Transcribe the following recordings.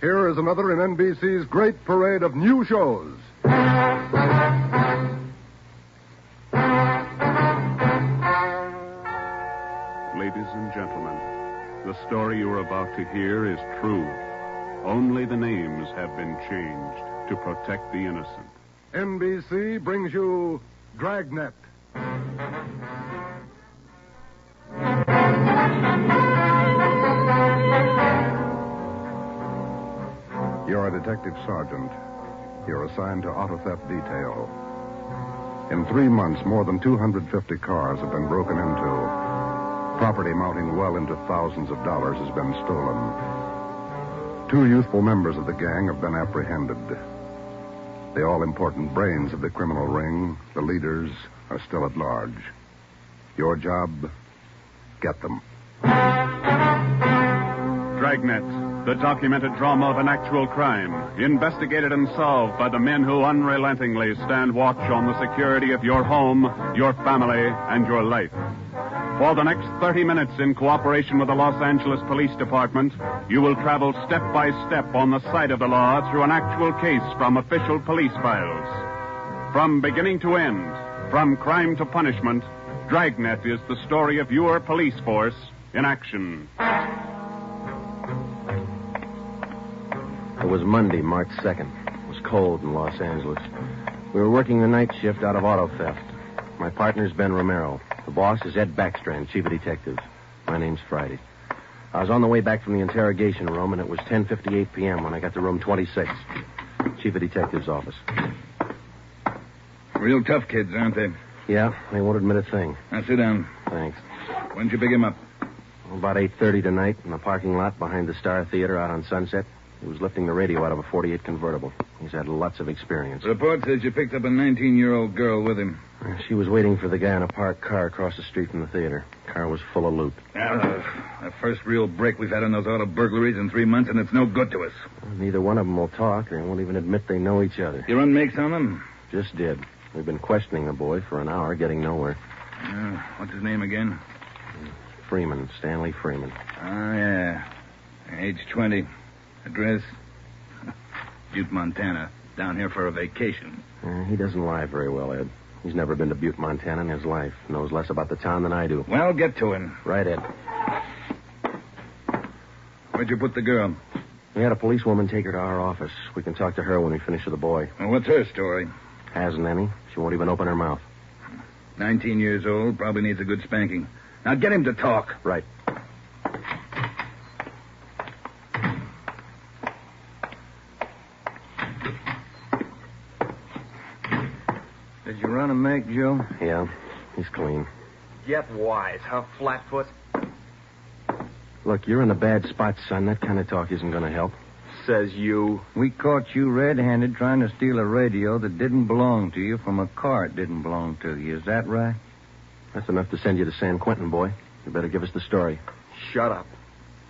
here is another in NBC's great parade of new shows. Ladies and gentlemen, the story you are about to hear is true. Only the names have been changed to protect the innocent. NBC brings you Dragnet. You're a detective sergeant. You're assigned to auto theft detail. In 3 months, more than 250 cars have been broken into. Property mounting well into thousands of dollars has been stolen. 2 youthful members of the gang have been apprehended. The all-important brains of the criminal ring, the leaders, are still at large. Your job, get them. Dragnet, the documented drama of an actual crime, investigated and solved by the men who unrelentingly stand watch on the security of your home, your family, and your life. For the next 30 minutes, in cooperation with the Los Angeles Police Department, you will travel step by step on the side of the law through an actual case from official police files. From beginning to end, from crime to punishment, Dragnet is the story of your police force in action. It was Monday, March 2nd. It was cold in Los Angeles. We were working the night shift out of auto theft. My partner's Ben Romero. The boss is Ed Backstrand, chief of detectives. My name's Friday. I was on the way back from the interrogation room, and it was 10:58 p.m. when I got to room 26, chief of detectives' office. Real tough kids, aren't they? Yeah, they won't admit a thing. Now, sit down. Thanks. When'd you pick him up? About 8:30 tonight in the parking lot behind the Star Theater out on Sunset. He was lifting the radio out of a 48 convertible. He's had lots of experience. The report says you picked up a 19-year-old girl with him. She was waiting for the guy in a parked car across the street from the theater. Car was full of loot. The first real break we've had on those auto burglaries in 3 months, and it's no good to us. Well, neither one of them will talk. They won't even admit they know each other. You run makes on them? Just did. We've been questioning the boy for an hour, getting nowhere. What's his name again? Freeman, Stanley Freeman. Oh, yeah. Age 20. Address? Butte, Montana. Down here for a vacation. He doesn't lie very well, Ed. He's never been to Butte, Montana in his life. Knows less about the town than I do. Well, get to him. Right, Ed. Where'd you put the girl? We had a policewoman take her to our office. We can talk to her when we finish with the boy. Well, what's her story? Hasn't any. She won't even open her mouth. 19 years old, probably needs a good spanking. Now get him to talk. Right. Did you run a make, Joe? Yeah, he's clean. Get wise, huh, Flatfoot? Look, you're in a bad spot, son. That kind of talk isn't going to help. Says you. We caught you red-handed trying to steal a radio that didn't belong to you from a car it didn't belong to you. Is that right? That's enough to send you to San Quentin, boy. You better give us the story. Shut up.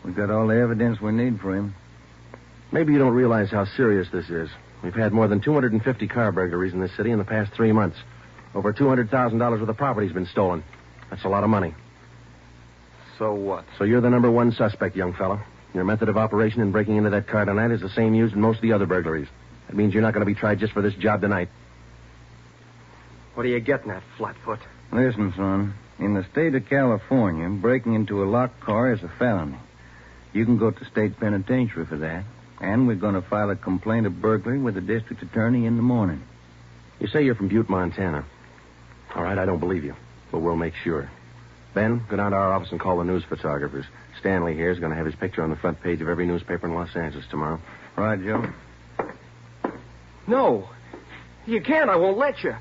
We've got all the evidence we need for him. Maybe you don't realize how serious this is. We've had more than 250 car burglaries in this city in the past 3 months. Over $200,000 worth of property's been stolen. That's a lot of money. So what? So you're the number one suspect, young fella. Your method of operation in breaking into that car tonight is the same used in most of the other burglaries. That means you're not going to be tried just for this job tonight. What are you getting at, Flatfoot? Listen, son. In the state of California, breaking into a locked car is a felony. You can go to state penitentiary for that. And we're going to file a complaint of burglary with the district attorney in the morning. You say you're from Butte, Montana. All right, I don't believe you, but we'll make sure. Ben, go down to our office and call the news photographers. Stanley here is going to have his picture on the front page of every newspaper in Los Angeles tomorrow. Right, Joe? No. You can't. I won't let you.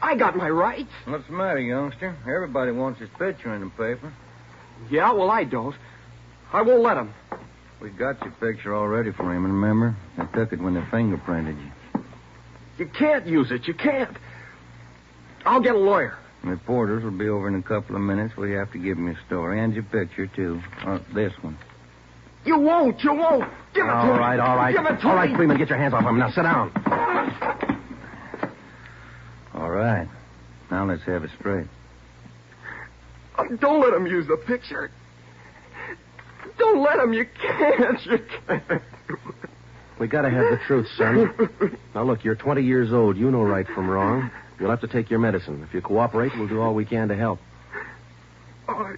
I got my rights. What's the matter, youngster? Everybody wants his picture in the paper. Yeah, well, I don't. I won't let him. We got your picture already for him, remember? They took it when they fingerprinted you. You can't use it. You can't. I'll get a lawyer. Reporters will be over in a couple of minutes. We have to give them your story and your picture, too. This one. You won't. You won't. Give it to me. All right. Give it to All me. right, Freeman, get your hands off him. Now, sit down. All right. Now let's have it straight. Don't let him use the picture. Don't let him. You can't. You can't. We gotta have the truth, son. Now, look, you're 20 years old. You know right from wrong. You'll have to take your medicine. If you cooperate, we'll do all we can to help. Oh,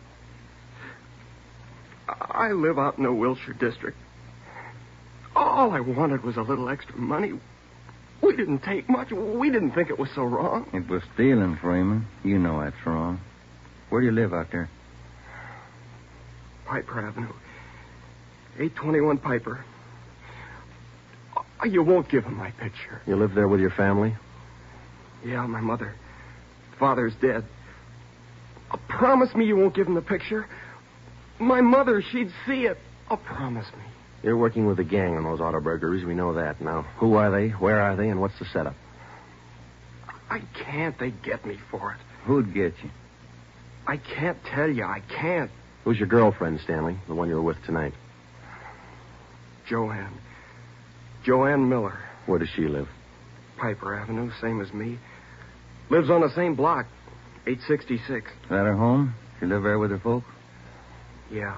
I live out in the Wilshire district. All I wanted was a little extra money. We didn't take much. We didn't think it was so wrong. It was stealing, Freeman. You know that's wrong. Where do you live out there? Piper Avenue. 821 Piper. You won't give him my picture. You live there with your family? Yeah, my mother. Father's dead. Promise me you won't give him the picture. My mother, she'd see it. Promise me. You're working with a gang on those auto burglaries. We know that. Now, who are they? Where are they? And what's the setup? I can't. They get me for it. Who'd get you? I can't tell you. I can't. Who's your girlfriend, Stanley? The one you were with tonight? Joanne. Joanne Miller. Where does she live? Piper Avenue, same as me. Lives on the same block, 866. Is that her home? She live there with her folks? Yeah.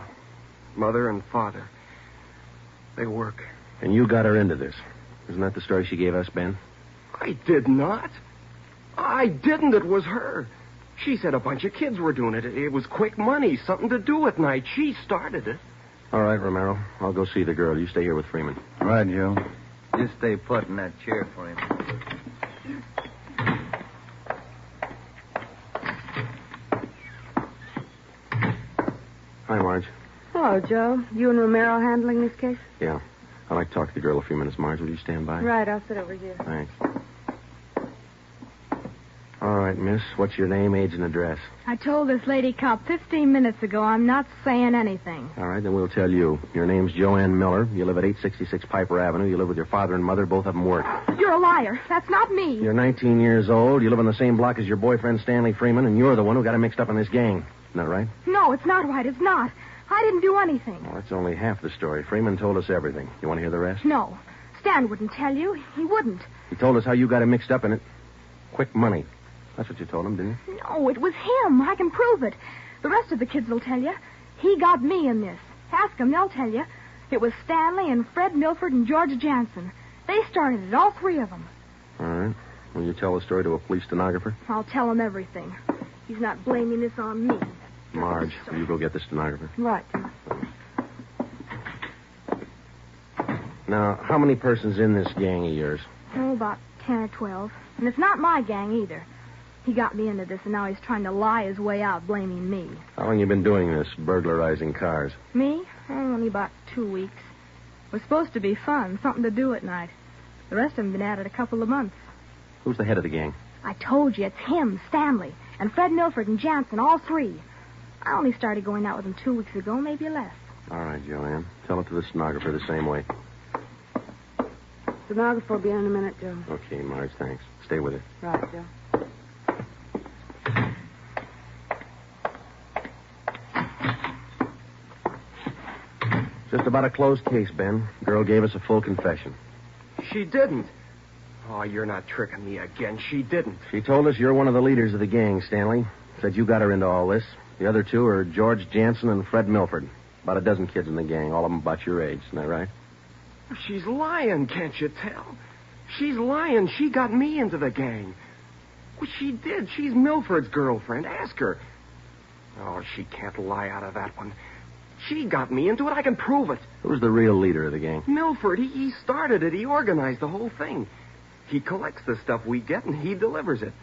Mother and father. They work. And you got her into this. Isn't that the story she gave us, Ben? I did not. I didn't. It was her. She said a bunch of kids were doing it. It was quick money, something to do at night. She started it. All right, Romero. I'll go see the girl. You stay here with Freeman. Right, Joe. Just stay put in that chair for him. Hi, Marge. Hello, Joe. You and Romero handling this case? Yeah. I'd like to talk to the girl a few minutes, Marge. Will you stand by? Right, I'll sit over here. Thanks. All right, miss. What's your name, age, and address? I told this lady cop 15 minutes ago I'm not saying anything. All right, then we'll tell you. Your name's Joanne Miller. You live at 866 Piper Avenue. You live with your father and mother. Both of them work. You're a liar. That's not me. You're 19 years old. You live on the same block as your boyfriend, Stanley Freeman, and you're the one who got him mixed up in this gang. Isn't that right? No, it's not right. It's not. I didn't do anything. Well, that's only half the story. Freeman told us everything. You want to hear the rest? No. Stan wouldn't tell you. He wouldn't. He told us how you got him mixed up in it. Quick money. That's what you told him, didn't you? No, it was him. I can prove it. The rest of the kids will tell you. He got me in this. Ask them, they'll tell you. It was Stanley and Fred Milford and George Jansen. They started it, all three of them. All right. Will you tell the story to a police stenographer? I'll tell him everything. He's not blaming this on me. Marge, will you go get the stenographer? Right. Now, how many persons in this gang of yours? Oh, about 10 or 12. And it's not my gang either. He got me into this, and now he's trying to lie his way out, blaming me. How long you been doing this, burglarizing cars? Me? Only about 2 weeks. It was supposed to be fun, something to do at night. The rest of them been at it a couple of months. Who's the head of the gang? I told you, it's him, Stanley, and Fred Milford and Jansen, all three. I only started going out with him 2 weeks ago, maybe less. All right, Joanne. Tell it to the stenographer the same way. Stenographer will be in a minute, Joe. Okay, Marge, thanks. Stay with her. Right, Joe. Just about a closed case, Ben. Girl gave us a full confession. She didn't. Oh, you're not tricking me again. She didn't. She told us you're one of the leaders of the gang, Stanley. Said you got her into all this. The other two are George Jansen and Fred Milford. About a dozen kids in the gang, all of them about your age. Isn't that right? She's lying, can't you tell? She's lying. She got me into the gang. Well, she did. She's Milford's girlfriend. Ask her. Oh, she can't lie out of that one. She got me into it. I can prove it. Who's the real leader of the gang? Milford. He started it. He organized the whole thing. He collects the stuff we get, and he delivers it.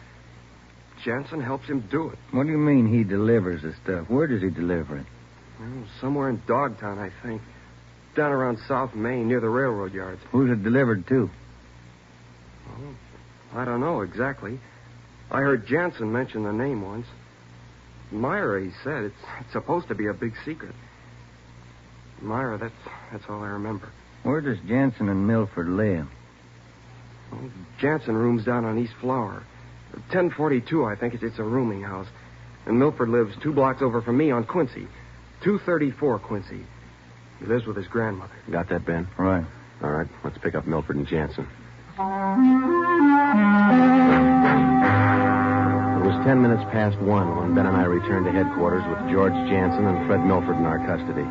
Jansen helps him do it. What do you mean he delivers the stuff? Where does he deliver it? Well, somewhere in Dogtown, I think. Down around South Main, near the railroad yards. Who's it delivered to? Oh, I don't know exactly. I heard Jansen mention the name once. Myra, he said. It's supposed to be a big secret. Myra, that's all I remember. Where does Jansen and Milford live? Well, Jansen rooms down on East Flower. 1042, I think. It's a rooming house. And Milford lives 2 blocks over from me on Quincy. 234 Quincy. He lives with his grandmother. Got that, Ben? Right. All right, let's pick up Milford and Jansen. It was 10 minutes past 1 when Ben and I returned to headquarters with George Jansen and Fred Milford in our custody.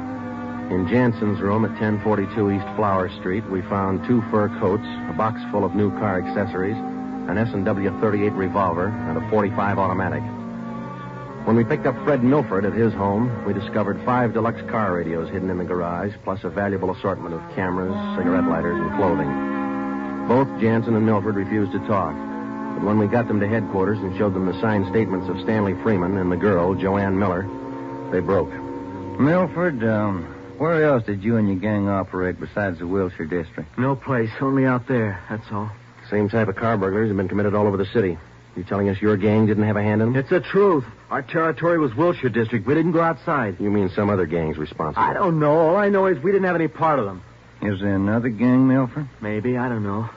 In Jansen's room at 1042 East Flower Street, we found 2 fur coats, a box full of new car accessories, an S&W .38 revolver, and a .45 automatic. When we picked up Fred Milford at his home, we discovered 5 deluxe car radios hidden in the garage, plus a valuable assortment of cameras, cigarette lighters, and clothing. Both Jansen and Milford refused to talk, but when we got them to headquarters and showed them the signed statements of Stanley Freeman and the girl, Joanne Miller, they broke. Milford, where else did you and your gang operate besides the Wilshire district? No place, only out there, that's all. Same type of car burglaries have been committed all over the city. You telling us your gang didn't have a hand in them? It's the truth. Our territory was Wilshire district. We didn't go outside. You mean some other gang's responsible? I don't know. All I know is we didn't have any part of them. Is there another gang, Milford? Maybe, I don't know.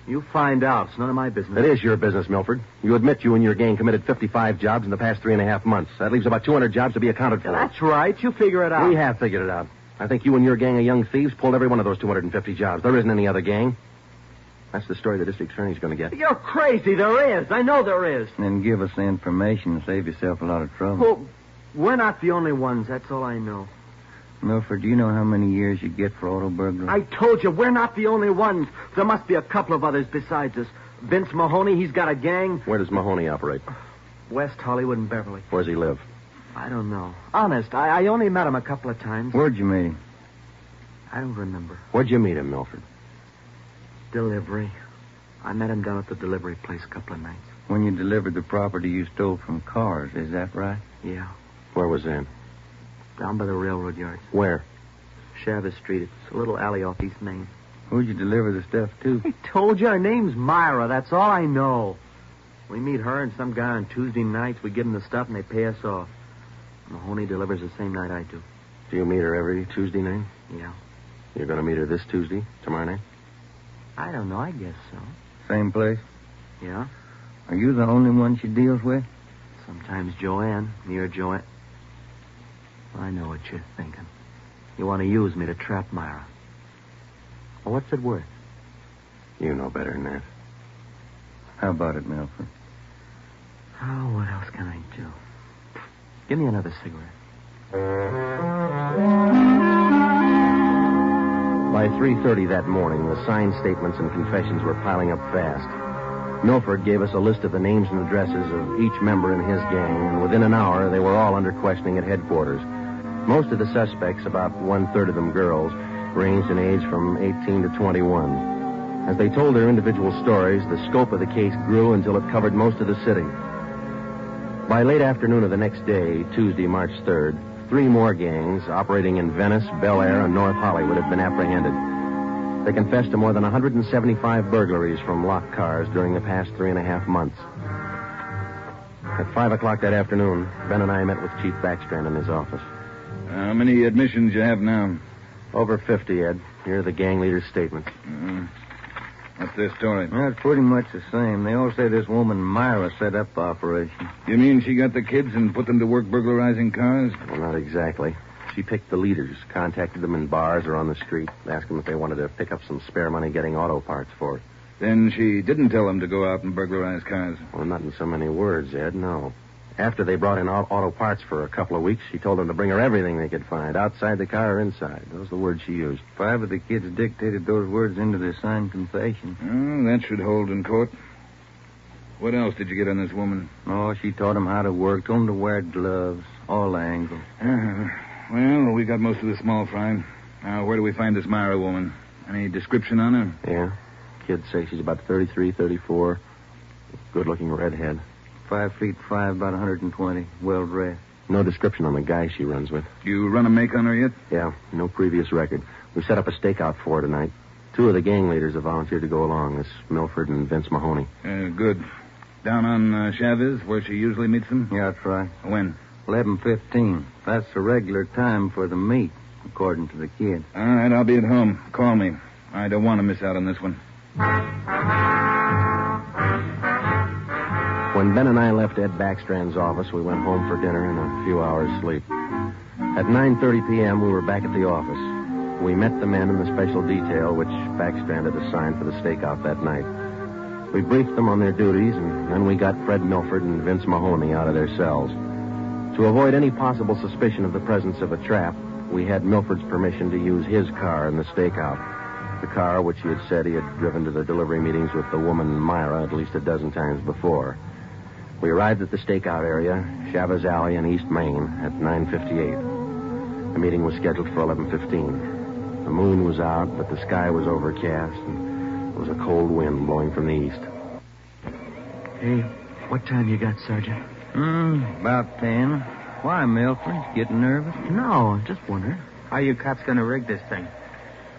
You find out. It's none of my business. It is your business, Milford. You admit you and your gang committed 55 jobs in the past 3.5 months. That leaves about 200 jobs to be accounted for. That's right. You figure it out. We have figured it out. I think you and your gang of young thieves pulled every one of those 250 jobs. There isn't any other gang. That's the story the district attorney's going to get. You're crazy. There is. I know there is. Then give us the information and save yourself a lot of trouble. Well, we're not the only ones. That's all I know. Milford, do you know how many years you get for auto burglary? I told you, we're not the only ones. There must be a couple of others besides us. Vince Mahoney, he's got a gang. Where does Mahoney operate? West Hollywood and Beverly. Where does he live? I don't know. Honest, I only met him a couple of times. Where'd you meet him? I don't remember. Where'd you meet him, Milford? Delivery. I met him down at the delivery place a couple of nights. When you delivered the property you stole from cars, is that right? Yeah. Where was that? Down by the railroad yards. Where? Chavez Street. It's a little alley off East Main. Who'd you deliver the stuff to? I told you, her name's Myra. That's all I know. We meet her and some guy on Tuesday nights. We give them the stuff and they pay us off. Mahoney delivers the same night I do. Do you meet her every Tuesday night? Yeah. You're going to meet her this Tuesday, tomorrow night? I don't know. I guess so. Same place? Yeah. Are you the only one she deals with? Sometimes Joanne. Near Joanne. I know what you're thinking. You want to use me to trap Myra. Well, what's it worth? You know better than that. How about it, Milford? Oh, what else can I do? Give me another cigarette. By 3:30 that morning, the signed statements and confessions were piling up fast. Milford gave us a list of the names and addresses of each member in his gang, and within an hour, they were all under questioning at headquarters. Most of the suspects, about 1/3 of them girls, ranged in age from 18 to 21. As they told their individual stories, the scope of the case grew until it covered most of the city. By late afternoon of the next day, Tuesday, March 3rd, 3 more gangs operating in Venice, Bel Air, and North Hollywood had been apprehended. They confessed to more than 175 burglaries from locked cars during the past 3.5 months. At 5 o'clock that afternoon, Ben and I met with Chief Backstrand in his office. How many admissions you have now? Over 50, Ed. Here are the gang leader's statements. What's their story? Well, it's pretty much the same. They all say this woman Myra set up the operation. You mean she got the kids and put them to work burglarizing cars? Well, not exactly. She picked the leaders, contacted them in bars or on the street, asked them if they wanted to pick up some spare money getting auto parts for it. Then she didn't tell them to go out and burglarize cars. Well, not in so many words, Ed, no. After they brought in auto parts for a couple of weeks, she told them to bring her everything they could find, outside the car or inside. Those are the words she used. 5 of the kids dictated those words into their signed confession. Oh, that should hold in court. What else did you get on this woman? Oh, she taught them how to work, told them to wear gloves, all angles. Well, we got most of the small fry. Now, where do we find this Myra woman? Any description on her? Yeah. Kids say she's about 33, 34. Good-looking redhead. 5'5", about 120, well-dressed. No description on the guy she runs with. You run a make on her yet? Yeah, no previous record. We set up a stakeout for her tonight. 2 of the gang leaders have volunteered to go along. This Milford and Vince Mahoney. Good. Down on Chavez, where she usually meets them? Yeah, that's right. When? 11:15. That's the regular time for the meet, according to the kid. All right, I'll be at home. Call me. I don't want to miss out on this one. When Ben and I left Ed Backstrand's office, we went home for dinner and a few hours' sleep. At 9:30 p.m., we were back at the office. We met the men in the special detail which Backstrand had assigned for the stakeout that night. We briefed them on their duties, and then we got Fred Milford and Vince Mahoney out of their cells. To avoid any possible suspicion of the presence of a trap, We had Milford's permission to use his car in the stakeout. The car which he had said he had driven to the delivery meetings with the woman Myra at least a dozen times before. We arrived at the stakeout area, Chavez Alley in East Main, at 9:58. The meeting was scheduled for 11:15. The moon was out, but the sky was overcast, and there was a cold wind blowing from the east. Hey, what time you got, Sergeant? About 10. Why, Milford? Getting nervous? No, I'm just wondering. How you cops gonna rig this thing?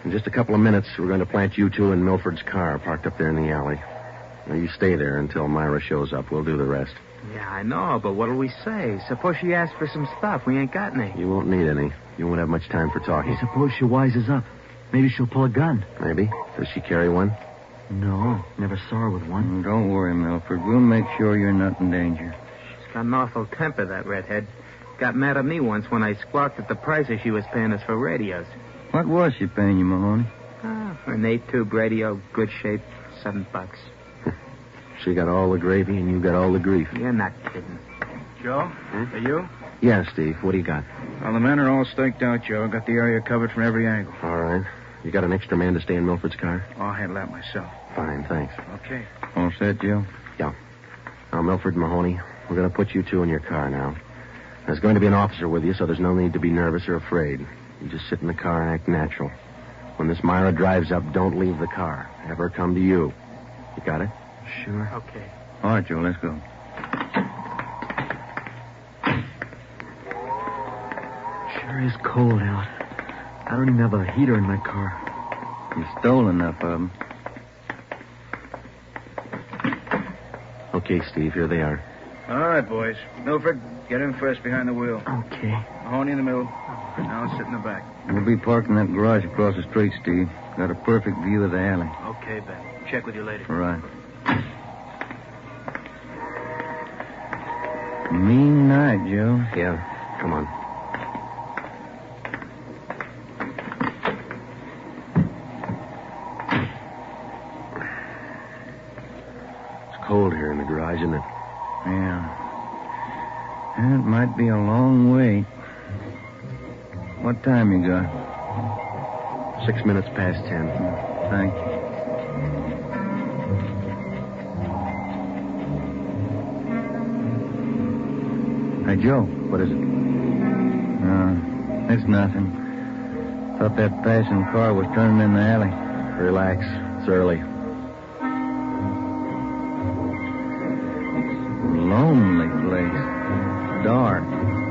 In just a couple of minutes, we're going to plant you two in Milford's car, parked up there in the alley. Now, you stay there until Myra shows up. We'll do the rest. Yeah, I know, but what'll we say? Suppose she asks for some stuff. We ain't got any. You won't need any. You won't have much time for talking. Hey, suppose she wises up. Maybe she'll pull a gun. Maybe. Does she carry one? No, never saw her with one. Don't worry, Milford. We'll make sure you're not in danger. She's got an awful temper, that redhead. Got mad at me once when I squawked at the prices she was paying us for radios. What was she paying you, Mahoney? For an 8-tube radio, good shape, $7. She got all the gravy and you got all the grief. You're not kidding. Joe? Are you? Yeah, Steve. What do you got? Well, the men are all staked out, Joe. Got the area covered from every angle. All right. You got an extra man to stay in Milford's car? I'll handle that myself. Fine, thanks. Okay. All set, Joe? Yeah. Now, Milford and Mahoney, we're going to put you two in your car now. There's going to be an officer with you, so there's no need to be nervous or afraid. You just sit in the car and act natural. When this Myra drives up, don't leave the car. Have her come to you. You got it? Sure. Okay. All right, Joe, let's go. Sure is cold out. I don't even have a heater in my car. You stole enough of them. Okay, Steve, here they are. All right, boys. Milford, get in first behind the wheel. Okay. Mahoney in the middle. Now I'll sit in the back. We'll be parking that garage across the street, Steve. Got a perfect view of the alley. Okay, Ben. Check with you later. All right. Mean night, Joe. Yeah, come on. It's cold here in the garage, isn't it? Yeah. It might be a long wait. What time you got? 6 minutes past 10. Thank you. Hey, Joe. What is it? It's nothing. Thought that passing car was turning in the alley. Relax. It's early. Lonely place. Dark.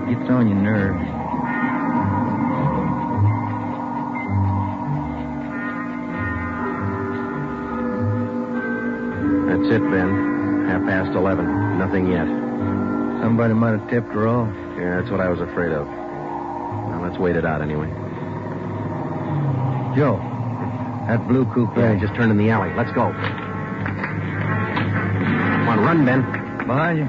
Gets on your nerves. That's it, Ben. 11:30. Nothing yet. Somebody might have tipped her off. Yeah, that's what I was afraid of. Now, let's wait it out anyway. Joe, that blue coupe. Yeah, just turned in the alley. Let's go. Come on, run, Ben. Behind you.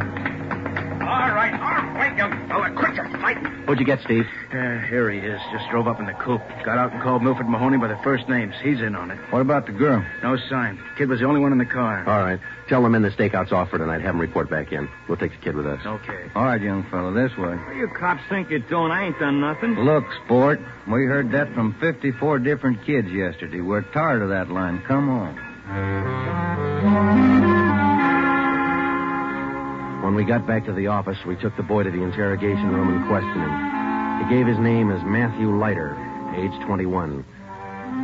All right, wait, you fella. Quit your fighting. What'd you get, Steve? Here he is. Just drove up in the coupe. Got out and called Milford Mahoney by the first names. He's in on it. What about the girl? No sign. Kid was the only one in the car. All right. Tell them in the stakeout's off for tonight. Have them report back in. We'll take the kid with us. Okay. All right, young fellow, this way. What do you cops think you're doing? I ain't done nothing. Look, sport, we heard that from 54 different kids yesterday. We're tired of that line. Come on. When we got back to the office, we took the boy to the interrogation room and questioned him. He gave his name as Matthew Leiter, age 21.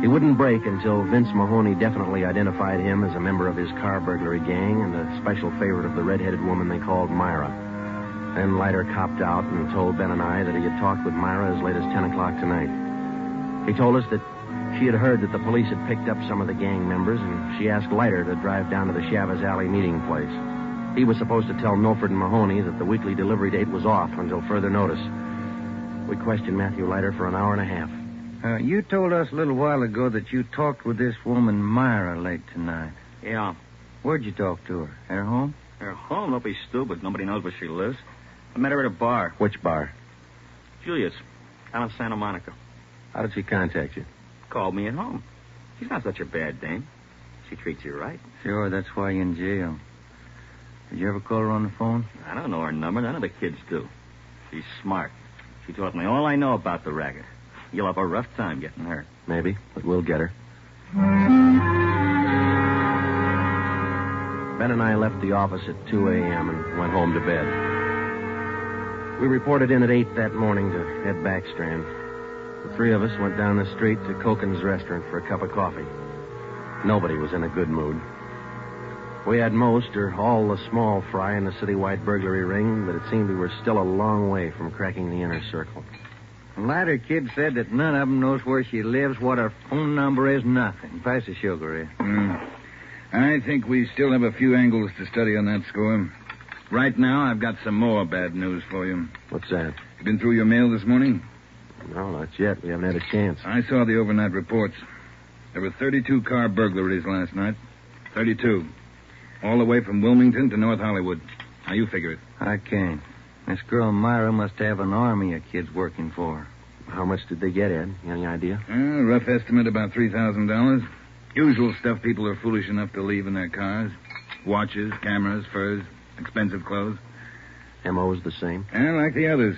He wouldn't break until Vince Mahoney definitely identified him as a member of his car burglary gang and a special favorite of the red-headed woman they called Myra. Then Leiter copped out and told Ben and I that he had talked with Myra as late as 10 o'clock tonight. He told us that she had heard that the police had picked up some of the gang members, and she asked Leiter to drive down to the Chavez Alley meeting place. He was supposed to tell Milford and Mahoney that the weekly delivery date was off until further notice. We questioned Matthew Leiter for an hour and a half. You told us a little while ago that you talked with this woman, Myra, late tonight. Yeah. Where'd you talk to her? At her home? Her home? Don't be stupid. Nobody knows where she lives. I met her at a bar. Which bar? Julius. Out in Santa Monica. How did she contact you? Called me at home. She's not such a bad dame. She treats you right. Sure, that's why you're in jail. Did you ever call her on the phone? I don't know her number. None of the kids do. She's smart. She taught me all I know about the racket. You'll have a rough time getting her. Maybe, but we'll get her. Ben and I left the office at 2 a.m. and went home to bed. We reported in at 8 that morning to Ed Backstrand. The three of us went down the street to Koken's restaurant for a cup of coffee. Nobody was in a good mood. We had most or all the small fry in the citywide burglary ring, but it seemed we were still a long way from cracking the inner circle. The latter kid said that none of them knows where she lives, what her phone number is, nothing. Pass the sugar, Ed. I think we still have a few angles to study on that score. Right now, I've got some more bad news for you. What's that? You been through your mail this morning? No, not yet. We haven't had a chance. I saw the overnight reports. There were 32 car burglaries last night. 32. All the way from Wilmington to North Hollywood. Now, you figure it. I can't. This girl Myra must have an army of kids working for her. How much did they get, Ed? Any idea? Rough estimate, about $3,000. Usual stuff people are foolish enough to leave in their cars. Watches, cameras, furs, expensive clothes. M.O.'s the same? Like the others.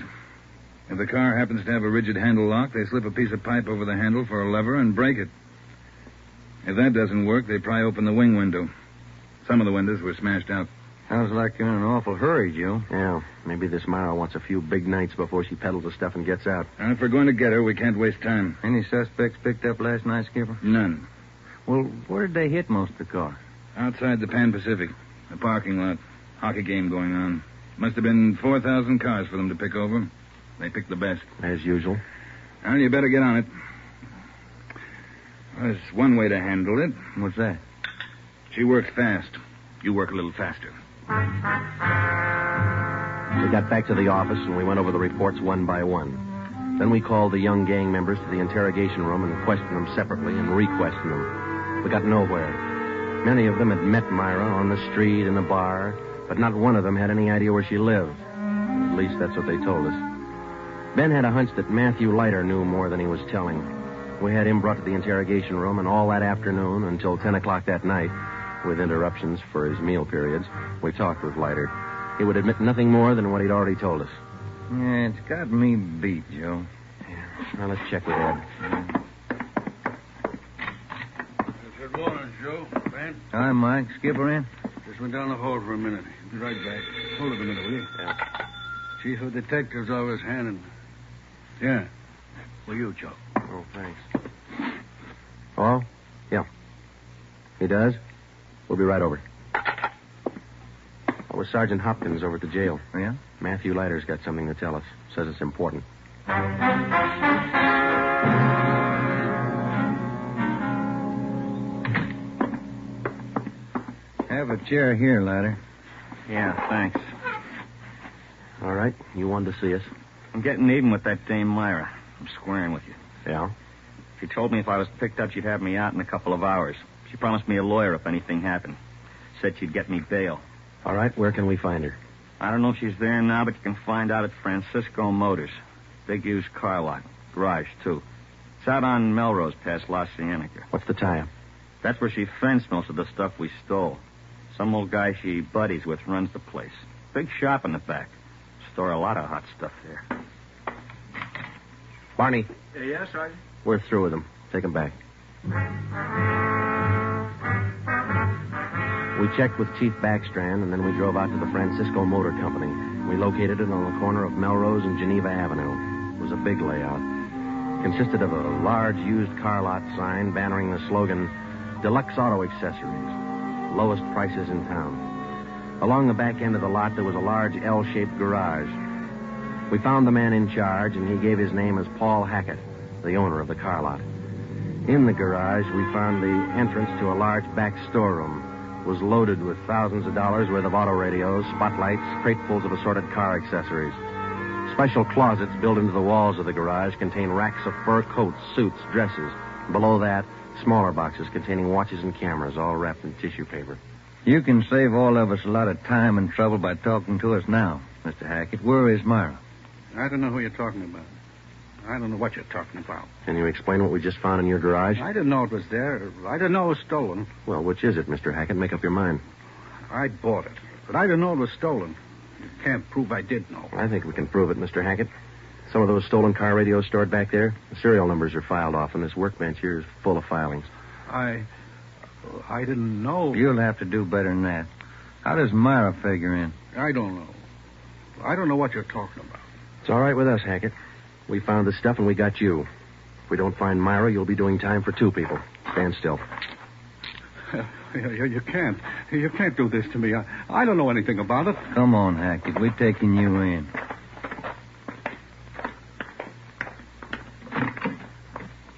If the car happens to have a rigid handle lock, they slip a piece of pipe over the handle for a lever and break it. If that doesn't work, they pry open the wing window. Some of the windows were smashed out. Sounds like you're in an awful hurry, Joe. Yeah, maybe this Myra wants a few big nights before she peddles the stuff and gets out. And if we're going to get her, we can't waste time. Any suspects picked up last night, Skipper? None. Well, where did they hit most of the cars? Outside the Pan Pacific. The parking lot. Hockey game going on. Must have been 4,000 cars for them to pick over. They picked the best. As usual. Well, you better get on it. There's one way to handle it. What's that? She works fast. You work a little faster. We got back to the office and we went over the reports one by one. Then we called the young gang members to the interrogation room and questioned them separately and re-questioned them. We got nowhere. Many of them had met Myra on the street, in the bar, but not one of them had any idea where she lived. At least that's what they told us. Ben had a hunch that Matthew Leiter knew more than he was telling. We had him brought to the interrogation room, and all that afternoon until 10 o'clock that night, with interruptions for his meal periods, we talked with Leiter. He would admit nothing more than what he'd already told us. Yeah, it's got me beat, Joe. Now, let's check with Ed. Good morning, Joe. Ben? Hi, Mike. Skipper in? Just went down the hall for a minute. Be right back. Hold it a minute, will you? Yeah. Chief of Detectives always handing. Yeah. For you, Joe. Oh, thanks. Oh? Yeah. He does? We'll be right over. We're Sergeant Hopkins over at the jail. Yeah? Matthew Leiter's got something to tell us. Says it's important. Have a chair here, Leiter. Yeah, thanks. All right. You wanted to see us. I'm getting even with that dame Myra. I'm squaring with you. Yeah? She told me if I was picked up, she'd have me out in a couple of hours. She promised me a lawyer if anything happened. Said she'd get me bail. All right. Where can we find her? I don't know if she's there now, but you can find out at Francisco Motors. Big used car lot. Garage, too. It's out on Melrose past La Cienega. What's the tie-up? That's where she fenced most of the stuff we stole. Some old guy she buddies with runs the place. Big shop in the back. Store a lot of hot stuff there. Barney, Yes, Sergeant? we're through with them. Take them back. We checked with Chief Backstrand, and then we drove out to the Francisco Motor Company. We located it on the corner of Melrose and Geneva Avenue. It was a big layout. It consisted of a large used car lot sign bannering the slogan, Deluxe Auto Accessories, lowest prices in town. Along the back end of the lot, there was a large L-shaped garage. We found the man in charge, and he gave his name as Paul Hackett, the owner of the car lot. In the garage, we found the entrance to a large back storeroom. It was loaded with thousands of dollars worth of auto radios, spotlights, cratefuls of assorted car accessories. Special closets built into the walls of the garage contain racks of fur coats, suits, dresses. Below that, smaller boxes containing watches and cameras, all wrapped in tissue paper. You can save all of us a lot of time and trouble by talking to us now, Mr. Hackett. Where is Myra? I don't know who you're talking about. I don't know what you're talking about. Can you explain what we just found in your garage? I didn't know it was there. I didn't know it was stolen. Well, which is it, Mr. Hackett? Make up your mind. I bought it. But I didn't know it was stolen. You can't prove I did know. I think we can prove it, Mr. Hackett. Some of those stolen car radios stored back there, the serial numbers are filed off, and this workbench here is full of filings. I didn't know. You'll have to do better than that. How does Myra figure in? I don't know. I don't know what you're talking about. It's all right with us, Hackett. We found the stuff and we got you. If we don't find Myra, you'll be doing time for 2 people. Stand still. You can't. You can't do this to me. I don't know anything about it. Come on, Hackett. We're taking you in.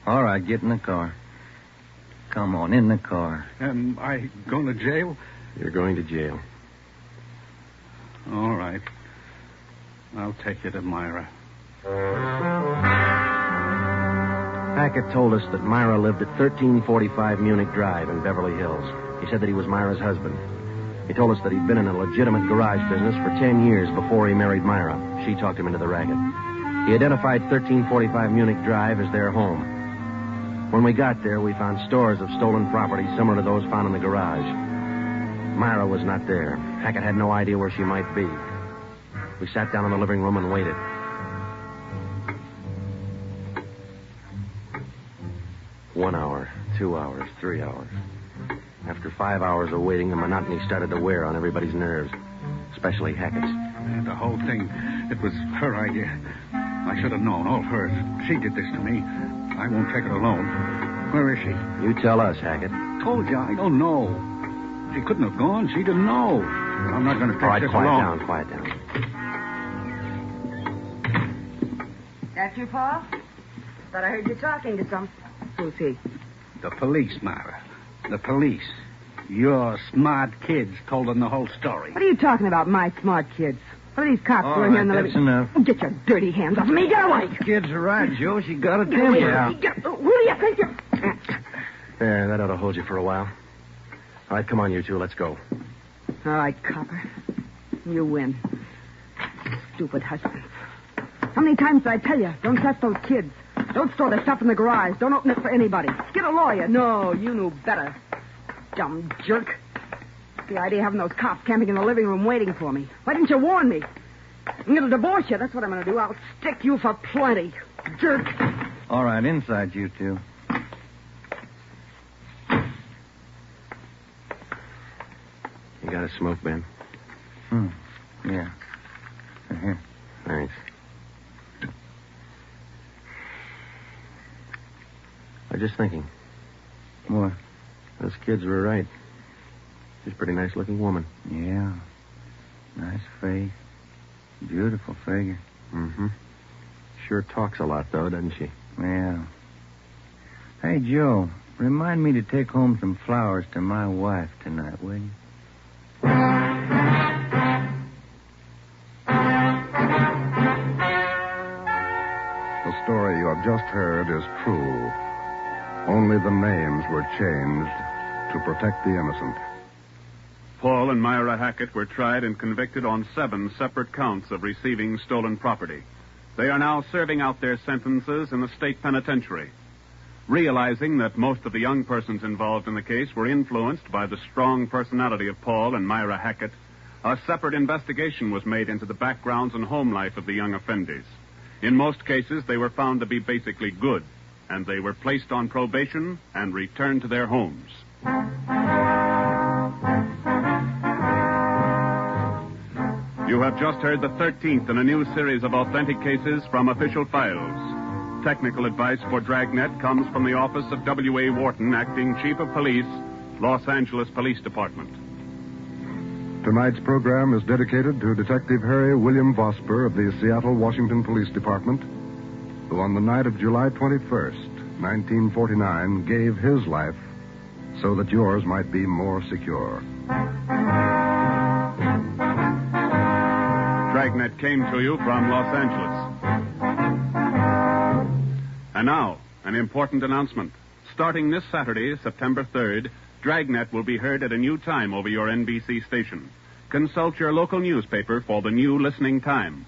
All right, get in the car. Come on, in the car. Am I going to jail? You're going to jail. All right. I'll take you to Myra. Hackett told us that Myra lived at 1345 Munich Drive in Beverly Hills. He said that he was Myra's husband. He told us that he'd been in a legitimate garage business for 10 years before he married Myra. She talked him into the racket. He identified 1345 Munich Drive as their home. When we got there, we found stores of stolen property similar to those found in the garage. Myra was not there. Hackett had no idea where she might be. We sat down in the living room and waited. One hour, 2 hours, 3 hours. After 5 hours of waiting, the monotony started to wear on everybody's nerves, especially Hackett's. And the whole thing, it was her idea. I should have known, all hers. She did this to me. I won't take it alone. Where is she? You tell us, Hackett. Told you, I don't know. She couldn't have gone. She didn't know. I'm not going to take All right, this quiet alone. quiet down. That's you, Paul? Thought I heard you talking to some. Who's he? The police, Myra. The police. Your smart kids told them the whole story. What are you talking about, my smart kids? What are these cops All doing here right, in the that's living... enough. Get your dirty hands off me. Get away. Kids are right, Joe. She got a Get away. temper. Who do you think you're... There, that ought to hold you for a while. All right, come on, you two. Let's go. All right, copper. You win. Stupid husbands. How many times did I tell you? Don't trust those kids. Don't store their stuff in the garage. Don't open it for anybody. Get a lawyer. No, you knew better. Dumb jerk. The idea of having those cops camping in the living room waiting for me. Why didn't you warn me? I'm going to divorce you. That's what I'm going to do. I'll stick you for plenty. Jerk. All right, inside you two. You got a smoke, Ben? Yeah. Here. Thanks. I was just thinking. What? Those kids were right. She's a pretty nice-looking woman. Yeah. Nice face. Beautiful figure. Mm-hmm. Sure talks a lot, though, doesn't she? Yeah. Hey, Joe, remind me to take home some flowers to my wife tonight, will you? The story you have just heard is true. Only the names were changed to protect the innocent. Paul and Myra Hackett were tried and convicted on 7 separate counts of receiving stolen property. They are now serving out their sentences in the state penitentiary. Realizing that most of the young persons involved in the case were influenced by the strong personality of Paul and Myra Hackett, a separate investigation was made into the backgrounds and home life of the young offenders. In most cases, they were found to be basically good, and they were placed on probation and returned to their homes. You have just heard the 13th in a new series of authentic cases from official files. Technical advice for Dragnet comes from the office of W.A. Wharton, Acting Chief of Police, Los Angeles Police Department. Tonight's program is dedicated to Detective Harry William Vosper of the Seattle, Washington Police Department, who on the night of July 21st, 1949, gave his life so that yours might be more secure. Dragnet came to you from Los Angeles. And now, an important announcement. Starting this Saturday, September 3rd, Dragnet will be heard at a new time over your NBC station. Consult your local newspaper for the new listening time.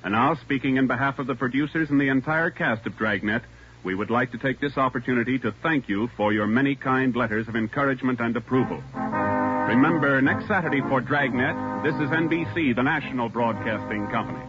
And now, speaking in behalf of the producers and the entire cast of Dragnet, we would like to take this opportunity to thank you for your many kind letters of encouragement and approval. Remember, next Saturday for Dragnet, this is NBC, the national broadcasting company.